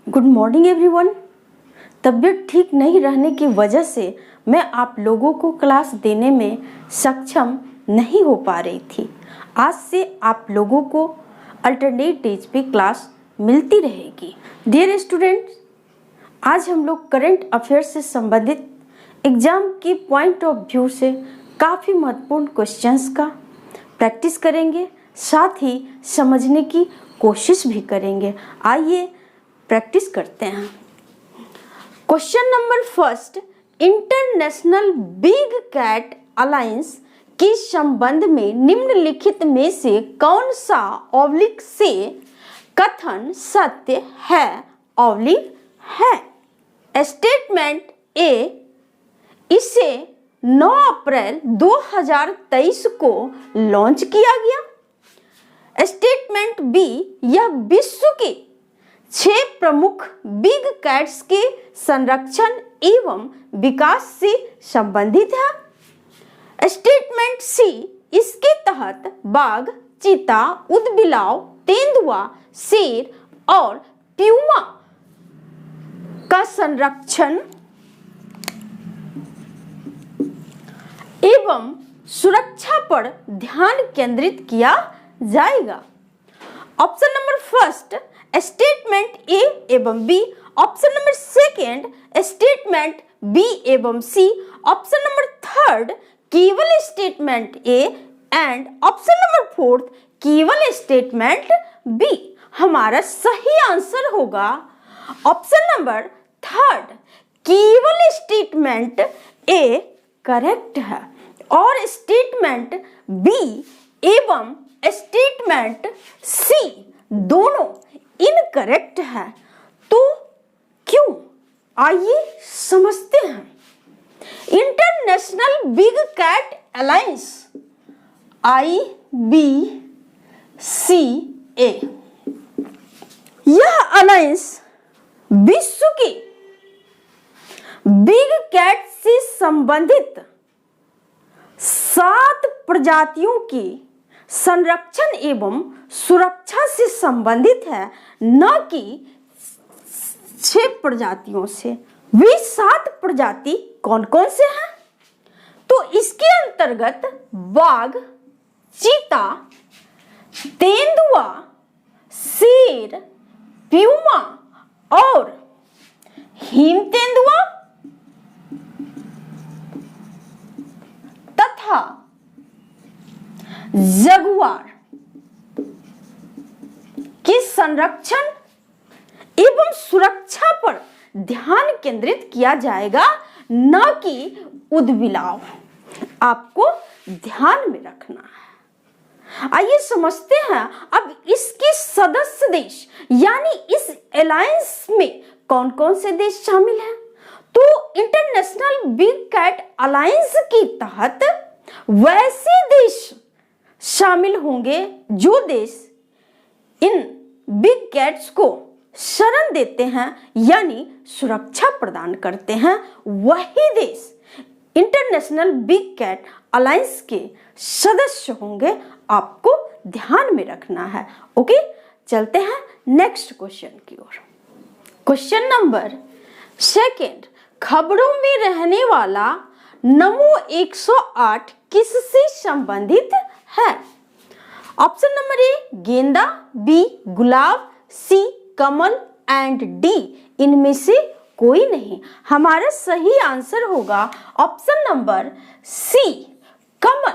Good morning everyone. तबीयत ठीक नहीं रहने की वजह से मैं आप लोगों को क्लास देने में सक्षम नहीं हो पा रही थी। आज से आप लोगों को अल्टरनेट डेज पे क्लास मिलती रहेगी। डियर स्टूडेंट्स, आज हम लोग करंट अफेयर्स से संबंधित एग्जाम के पॉइंट ऑफ व्यू से काफ़ी महत्वपूर्ण क्वेश्चंस का प्रैक्टिस करेंगे, साथ ही समझने की कोशिश भी करेंगे। आइए प्रैक्टिस करते हैं। Question number first, international big cat alliance के संबंध में निम्नलिखित में से कौन सा ऑब्लिक से कथन सत्य है ऑब्लिक है? स्टेटमेंट ए, इसे 9 अप्रैल 2023 को लॉन्च किया गया। स्टेटमेंट बी, यह विश्व के 6 प्रमुख बिग कैट्स के संरक्षण एवं विकास से संबंधित है। स्टेटमेंट सी, इसके तहत बाघ, चीता, ऊदबिलाव, तेंदुआ, शेर और प्यूमा का संरक्षण एवं सुरक्षा पर ध्यान केंद्रित किया जाएगा। Option number first statement A एवं B, option number second statement B एवं सी, ऑप्शन नंबर थर्ड केवल statement A and option number fourth केवल स्टेटमेंट बी। हमारा सही आंसर होगा ऑप्शन नंबर थर्ड, केवल स्टेटमेंट ए करेक्ट है और स्टेटमेंट बी एवं स्टेटमेंट सी दोनों इनकरेक्ट है। तो क्यों, आइए समझते हैं। International big cat Alliance IBCA, यह अलायंस विश्व के बिग कैट से संबंधित 7 प्रजातियों के संरक्षण एवं सुरक्षा से संबंधित है, न कि 6 प्रजातियों से। वे 7 प्रजाति कौन कौन से हैं? तो इसके अंतर्गत बाघ, चीता, तेंदुआ, शेर, प्यूमा और हिम तेंदुआ तथा जगुआर के संरक्षण एवं सुरक्षा पर ध्यान केंद्रित किया जाएगा, न कि ऊदबिलाव। आपको ध्यान में रखना है। आइए समझते हैं अब इसके सदस्य देश यानी इस अलायंस में कौन कौन से देश शामिल हैं। तो इंटरनेशनल बिग कैट अलायंस के तहत वैसे देश शामिल होंगे जो देश इन बिग कैट्स को शरण देते हैं यानी सुरक्षा प्रदान करते हैं, वही देश इंटरनेशनल बिग कैट अलायंस के सदस्य होंगे। आपको ध्यान में रखना है। ओके, चलते हैं नेक्स्ट क्वेश्चन की ओर। क्वेश्चन नंबर सेकेंड, खबरों में रहने वाला नमो 108 किससे संबंधित है? ऑप्शन नंबर ए गेंदा, बी गुलाब, सी कमल एंड डी इनमें से कोई नहीं। हमारा सही आंसर होगा ऑप्शन नंबर सी कमल।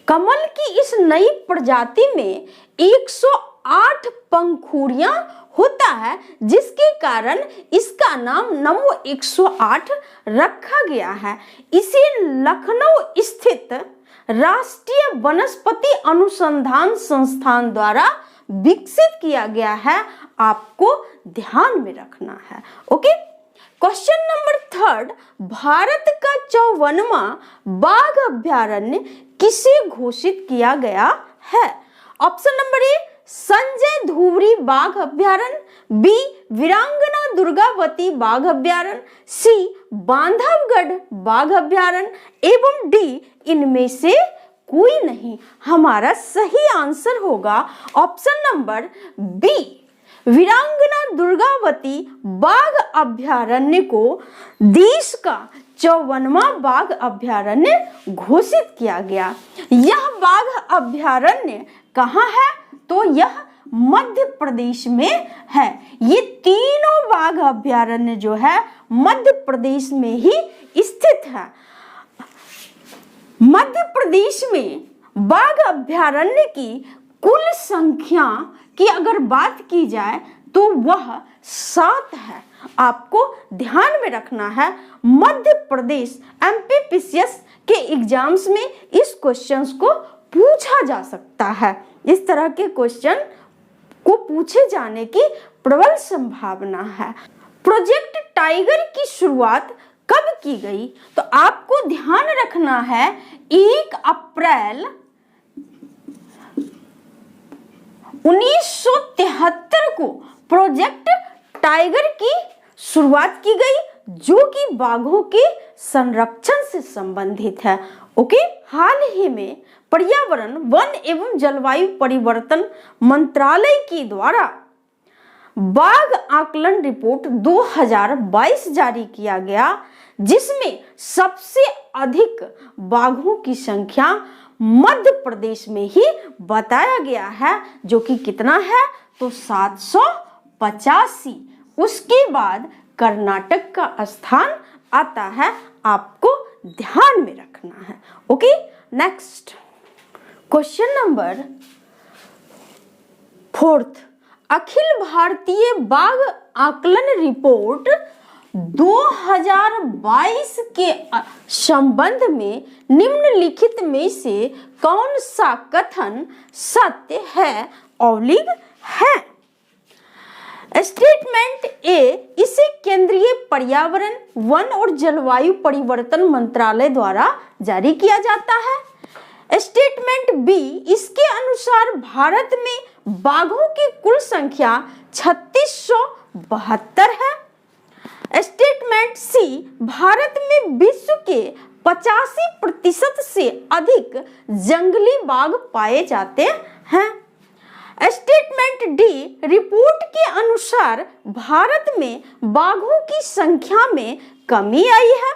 कमल की इस नई प्रजाति में 108 पंखुड़ियां होता है, जिसके कारण इसका नाम नमो 108 रखा गया है। इसे लखनऊ स्थित राष्ट्रीय वनस्पति अनुसंधान संस्थान द्वारा विकसित किया गया है। आपको ध्यान में रखना है। Okay, question number third, Bharat का 54वां बाघ अभ्यारण्य किसे घोषित किया गया है? ऑप्शन नंबर ए संजय धुवरी बाघ अभ्यारण्य, बी वीरांगना दुर्गावती बाघ अभ्यारण्य, सी बांधवगढ़ बाघ अभ्यारण्य एवं डी इनमें से कोई नहीं। हमारा सही आंसर होगा ऑप्शन नंबर बी वीरांगना दुर्गावती बाघ अभयारण्य को देश का 54वां बाघ अभयारण्य घोषित किया गया। यह बाघ अभयारण्य कहाँ है? तो यह मध्य प्रदेश में है। ये तीनों बाघ अभयारण्य जो है मध्य प्रदेश में ही स्थित है। मध्य प्रदेश में बाघ अभयारण्य की कुल संख्या की अगर बात की जाए तो वह 7 है। आपको ध्यान में रखना है, मध्य प्रदेश एमपीपीसीएस के एग्जाम्स में इस क्वेश्चंस को पूछा जा सकता है। इस तरह के क्वेश्चन को पूछे जाने की प्रबल संभावना है। प्रोजेक्ट टाइगर की शुरुआत कब की गई? तो आपको ध्यान रखना है 1 अप्रैल 1973 को प्रोजेक्ट टाइगर की शुरुआत की गई, जो कि बाघों के संरक्षण से संबंधित है। ओके, हाल ही में पर्यावरण, वन एवं जलवायु परिवर्तन मंत्रालय के द्वारा बाघ आकलन रिपोर्ट 2022 जारी किया गया, जिसमें सबसे अधिक बाघों की संख्या मध्य प्रदेश में ही बताया गया है, जो कि कितना है? तो 785। उसके बाद कर्नाटक का स्थान आता है, आपको ध्यान में रखना है। Okay, next question number 4। Akhil Bharatiya बाघ आकलन रिपोर्ट 2022 के संबंध में निम्नलिखित में से कौन सा कथन सत्य है ऑब्लिक है? स्टेटमेंट ए, इसे केंद्रीय पर्यावरण, वन और जलवायु परिवर्तन मंत्रालय द्वारा जारी किया जाता है। स्टेटमेंट बी, इसके अनुसार भारत में बाघों की कुल संख्या 3672 है। स्टेटमेंट सी, भारत में विश्व के 85% से अधिक जंगली बाघ पाए जाते हैं। स्टेटमेंट डी, रिपोर्ट के अनुसार भारत में बाघों की संख्या में कमी आई है।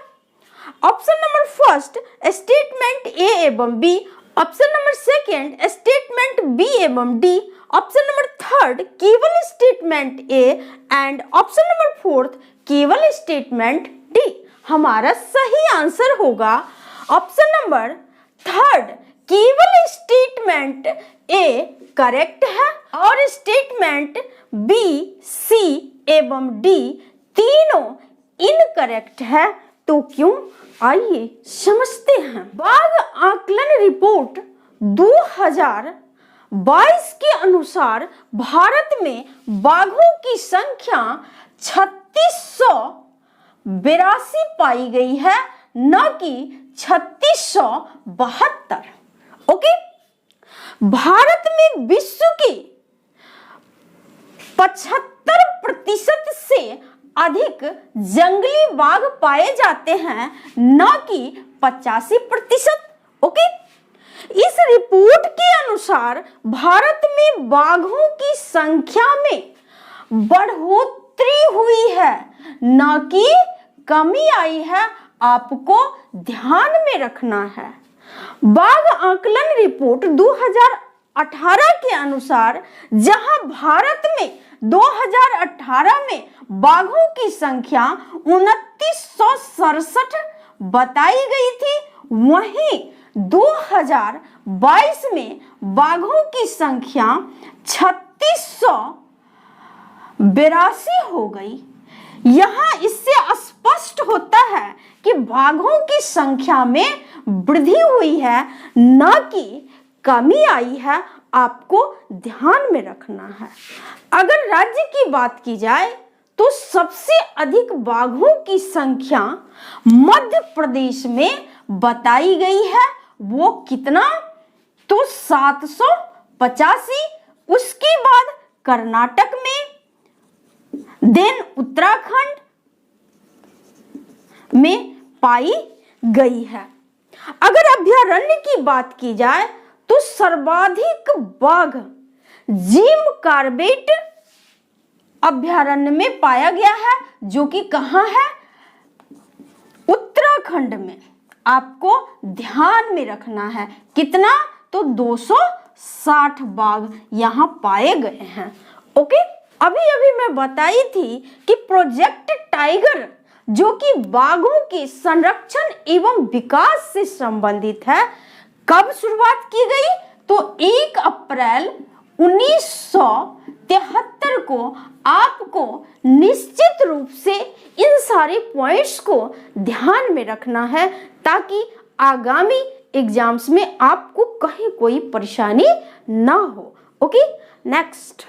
Option number first statement A एवं B, option number second statement B एवं डी, ऑप्शन नंबर थर्ड केवल statement A and option number fourth केवल स्टेटमेंट डी। हमारा सही आंसर होगा ऑप्शन नंबर थर्ड, केवल स्टेटमेंट ए करेक्ट है और स्टेटमेंट बी, सी एवं डी तीनों इनकरेक्ट है। तो क्यों, आइए समझते हैं। बाघ आकलन रिपोर्ट 2022 के अनुसार भारत में बाघों की संख्या 3682 पाई गई है, न कि 3672। ओके, भारत में विश्व के 75% से अधिक जंगली बाघ पाए जाते हैं, न कि 85%। ओके, इस रिपोर्ट के अनुसार भारत में बाघों की संख्या में बढ़ोतरी हुई है, न कि कमी आई है। आपको ध्यान में रखना है। बाघ आकलन रिपोर्ट 2018 के अनुसार जहां भारत में 2018 में बाघों की संख्या 2967 बताई गई थी, वहीं 2022 में बाघों की संख्या 3682 हो गई। यहाँ इससे स्पष्ट होता है कि बाघों की संख्या में वृद्धि हुई है, न कि कमी आई है। आपको ध्यान में रखना है। अगर राज्य की बात की जाए तो सबसे अधिक बाघों की संख्या मध्य प्रदेश में बताई गई है। वो कितना? तो 785। उसके बाद कर्नाटक में, देन उत्तराखंड में पाई गई है। अगर अभयारण्य की बात की जाए तो सर्वाधिक बाघ जिम कॉर्बेट अभयारण्य में पाया गया है, जो कि कहाँ है? उत्तराखंड में। आपको ध्यान में रखना है कितना? तो 260 बाघ यहाँ पाए गए हैं। ओके, अभी अभी मैं बताई थी कि प्रोजेक्ट टाइगर जो कि बाघों के संरक्षण एवं विकास से संबंधित है, कब शुरुआत की गई? तो 1 अप्रैल 1973 को। आपको निश्चित रूप से इन सारे पॉइंट्स को ध्यान में रखना है ताकि आगामी एग्जाम्स में आपको कहीं कोई परेशानी ना हो। Okay, next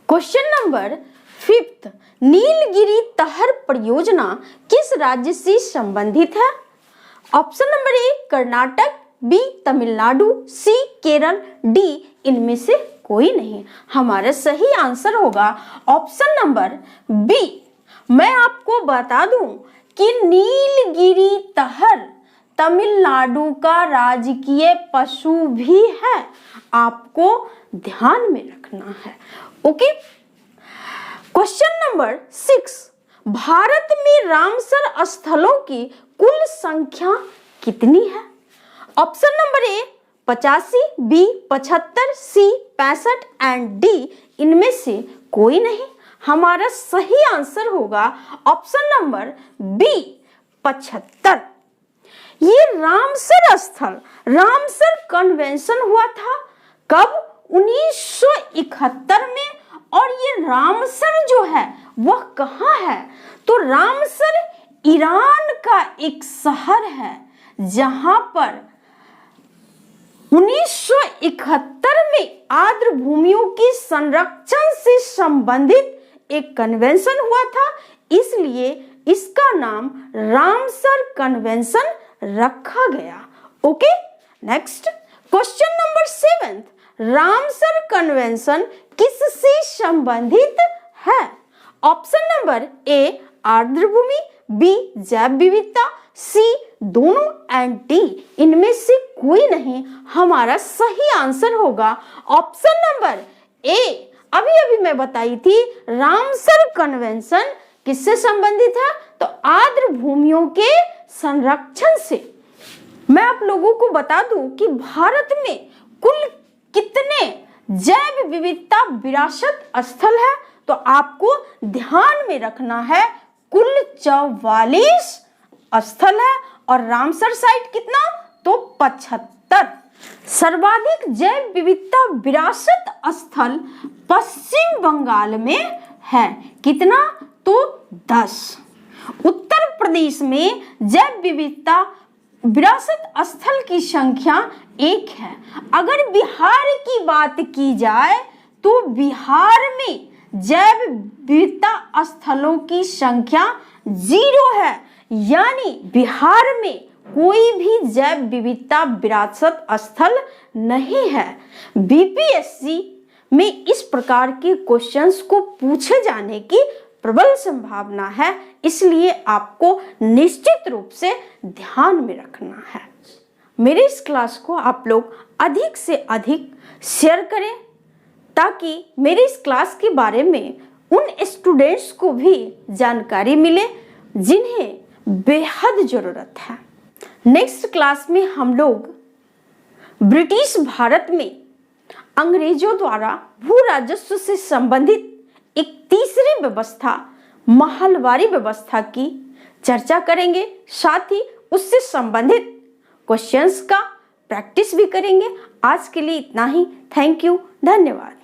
question number 5, Nilgiri tahr परियोजना किस राज्य से संबंधित है? Option number A Karnataka, B Tamil Nadu, C Kerala, D इनमें से कोई नहीं। हमारा सही आंसर होगा ऑप्शन नंबर बी। मैं आपको बता दूं कि नीलगिरी तहर तमिलनाडु का राजकीय पशु भी है, आपको ध्यान में रखना है। ओके, क्वेश्चन नंबर 6, भारत में रामसर स्थलों की कुल संख्या कितनी है? Option number A 85, B 75, C 65 and D इनमें से कोई नहीं। हमारा सही आंसर होगा ऑप्शन नंबर बी 75। ये रामसर स्थल, रामसर कन्वेंशन हुआ था कब? 1971 में। और ये रामसर जो है वह कहाँ है? तो रामसर ईरान का एक शहर है, जहां पर 1971 में आर्द्र भूमियों के संरक्षण से संबंधित एक कन्वेंशन हुआ था, इसलिए इसका नाम रामसर कन्वेंशन रखा गया। Okay, next question number 7, Ramsar convention किससे संबंधित है? ऑप्शन नंबर ए आर्द्र भूमि, बी जैव विविधता, सी दोनों एंड डी इनमें से कोई नहीं। हमारा सही आंसर होगा ऑप्शन नंबर ए। अभी अभी मैं बताई थी रामसर कन्वेंशन किससे संबंधित है? तो आर्द्र भूमियों के संरक्षण से। मैं आप लोगों को बता दूं कि भारत में कुल कितने जैव विविधता विरासत स्थल है? तो आपको ध्यान में रखना है कुल 44 स्थल है। और रामसर साइट कितना? तो 75। सर्वाधिक जैव विविधता विरासत स्थल पश्चिम बंगाल में है, कितना? तो 10। उत्तर प्रदेश में जैव विविधता विरासत स्थल की संख्या 1 है। अगर बिहार की बात की जाए तो बिहार में जैव विविधता स्थलों की संख्या 0 है, यानी बिहार में कोई भी जैव विविधता विरासत स्थल नहीं है। बीपीएससी में इस प्रकार के क्वेश्चंस को पूछे जाने की प्रबल संभावना है, इसलिए आपको निश्चित रूप से ध्यान में रखना है। मेरे इस क्लास को आप लोग अधिक से अधिक शेयर करें ताकि मेरे इस क्लास के बारे में उन स्टूडेंट्स को भी जानकारी मिले जिन्हें बेहद जरूरत है। नेक्स्ट क्लास में हम लोग ब्रिटिश भारत में अंग्रेजों द्वारा भू राजस्व से संबंधित एक तीसरी व्यवस्था महलवारी व्यवस्था की चर्चा करेंगे, साथ ही उससे संबंधित क्वेश्चंस का प्रैक्टिस भी करेंगे। आज के लिए इतना ही। थैंक यू, धन्यवाद।